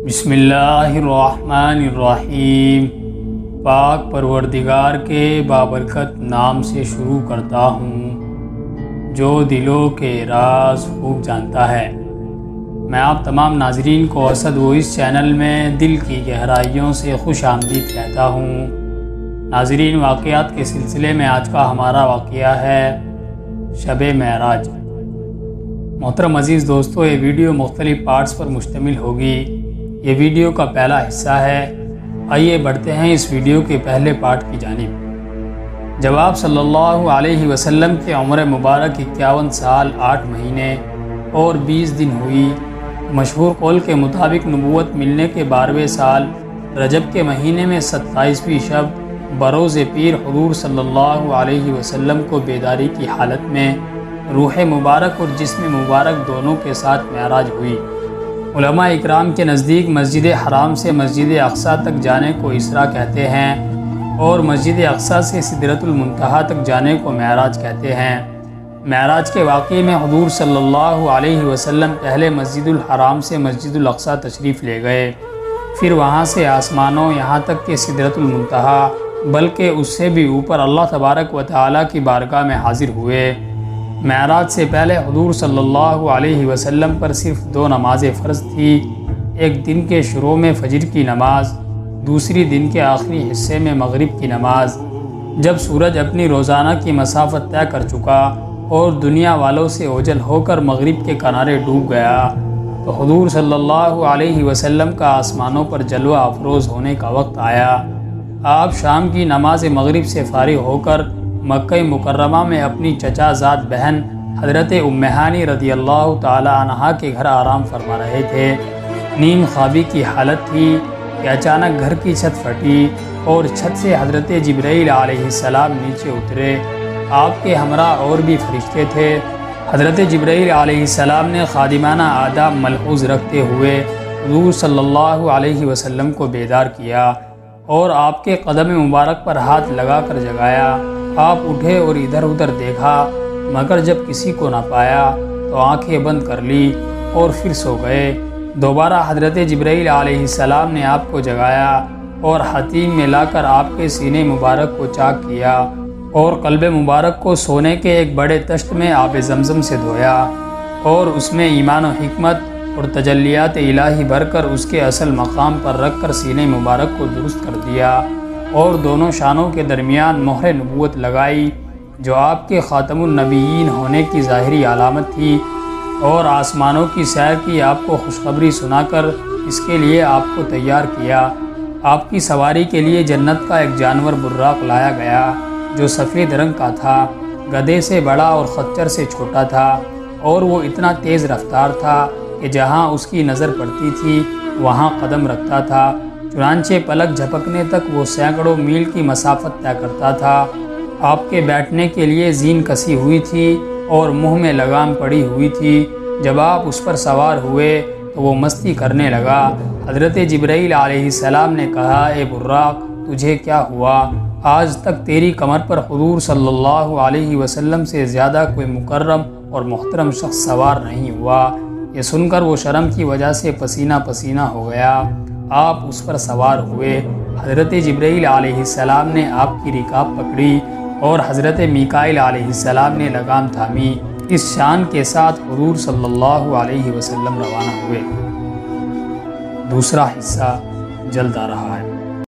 بسم اللہ الرحمن الرحیم۔ پاک پروردگار کے بابرکت نام سے شروع کرتا ہوں جو دلوں کے راز خوب جانتا ہے۔ میں آپ تمام ناظرین کو اسد وائس چینل میں دل کی گہرائیوں سے خوش آمدید کہتا ہوں۔ ناظرین، واقعات کے سلسلے میں آج کا ہمارا واقعہ ہے شب معراج۔ محترم عزیز دوستو، یہ ویڈیو مختلف پارٹس پر مشتمل ہوگی۔ یہ ویڈیو کا پہلا حصہ ہے۔ آئیے بڑھتے ہیں اس ویڈیو کے پہلے پارٹ کی جانب۔ جب آپ صلی اللہ علیہ وسلم کے عمر مبارک 51 سال 8 مہینے اور 20 دن ہوئی، مشہور قول کے مطابق نبوت ملنے کے 12ویں سال رجب کے مہینے میں 27ویں شب بروز پیر حضور صلی اللہ علیہ وسلم کو بیداری کی حالت میں روح مبارک اور جسم مبارک دونوں کے ساتھ معراج ہوئی۔ علماء اکرام کے نزدیک مسجد حرام سے مسجد اقصیٰ تک جانے کو اسراء کہتے ہیں اور مسجد اقصیٰ سے سدرۃ المنتہا تک جانے کو معراج کہتے ہیں۔ معراج کے واقعے میں حضور صلی اللہ علیہ وسلم پہلے مسجد الحرام سے مسجد الاقصیٰ تشریف لے گئے، پھر وہاں سے آسمانوں یہاں تک کہ سدرۃ المنتہا بلکہ اس سے بھی اوپر اللہ تبارک و تعالیٰ کی بارگاہ میں حاضر ہوئے۔ معراج سے پہلے حضور صلی اللہ علیہ وسلم پر صرف 2 نمازیں فرض تھی، ایک دن کے شروع میں فجر کی نماز، دوسری دن کے آخری حصے میں مغرب کی نماز۔ جب سورج اپنی روزانہ کی مسافت طے کر چکا اور دنیا والوں سے اوجھل ہو کر مغرب کے کنارے ڈوب گیا تو حضور صلی اللہ علیہ وسلم کا آسمانوں پر جلوہ افروز ہونے کا وقت آیا۔ آپ شام کی نماز مغرب سے فارغ ہو کر مکہ مکرمہ میں اپنی چچا زاد بہن حضرت ام ہانی رضی اللہ تعالی عنہا کے گھر آرام فرما رہے تھے۔ نیم خوابی کی حالت تھی کہ اچانک گھر کی چھت پھٹی اور چھت سے حضرت جبرائیل علیہ السلام نیچے اترے۔ آپ کے ہمراہ اور بھی فرشتے تھے۔ حضرت جبرائیل علیہ السلام نے خادمانہ آداب ملحوظ رکھتے ہوئے حضور صلی اللہ علیہ وسلم کو بیدار کیا اور آپ کے قدم مبارک پر ہاتھ لگا کر جگایا۔ آپ اٹھے اور ادھر ادھر دیکھا، مگر جب کسی کو نہ پایا تو آنکھیں بند کر لی اور پھر سو گئے۔ دوبارہ حضرت جبرائیل علیہ السلام نے آپ کو جگایا اور حتیم میں لا کر آپ کے سینے مبارک کو چاک کیا اور قلب مبارک کو سونے کے ایک بڑے طشت میں آب زمزم سے دھویا اور اس میں ایمان و حکمت اور تجلیات الہی بھر کر اس کے اصل مقام پر رکھ کر سینے مبارک کو درست کر دیا اور دونوں شانوں کے درمیان مہر نبوت لگائی جو آپ کے خاتم النبیین ہونے کی ظاہری علامت تھی، اور آسمانوں کی سیر کی آپ کو خوشخبری سنا کر اس کے لیے آپ کو تیار کیا۔ آپ کی سواری کے لیے جنت کا ایک جانور براق لایا گیا جو سفید رنگ کا تھا، گدھے سے بڑا اور خچر سے چھوٹا تھا، اور وہ اتنا تیز رفتار تھا کہ جہاں اس کی نظر پڑتی تھی وہاں قدم رکھتا تھا، چنانچہ پلک جھپکنے تک وہ سینکڑوں میل کی مسافت طے کرتا تھا۔ آپ کے بیٹھنے کے لیے زین کسی ہوئی تھی اور منہ میں لگام پڑی ہوئی تھی۔ جب آپ اس پر سوار ہوئے تو وہ مستی کرنے لگا۔ حضرت جبرائیل علیہ السلام نے کہا، اے براق، تجھے کیا ہوا؟ آج تک تیری کمر پر حضور صلی اللہ علیہ وسلم سے زیادہ کوئی مکرم اور محترم شخص سوار نہیں ہوا۔ یہ سن کر وہ شرم کی وجہ سے پسینہ پسینہ ہو گیا۔ آپ اس پر سوار ہوئے۔ حضرت جبرائیل علیہ السلام نے آپ کی رکاب پکڑی اور حضرت میکائیل علیہ السلام نے لگام تھامی۔ اس شان کے ساتھ حضور صلی اللہ علیہ وسلم روانہ ہوئے۔ دوسرا حصہ جلد آ رہا ہے۔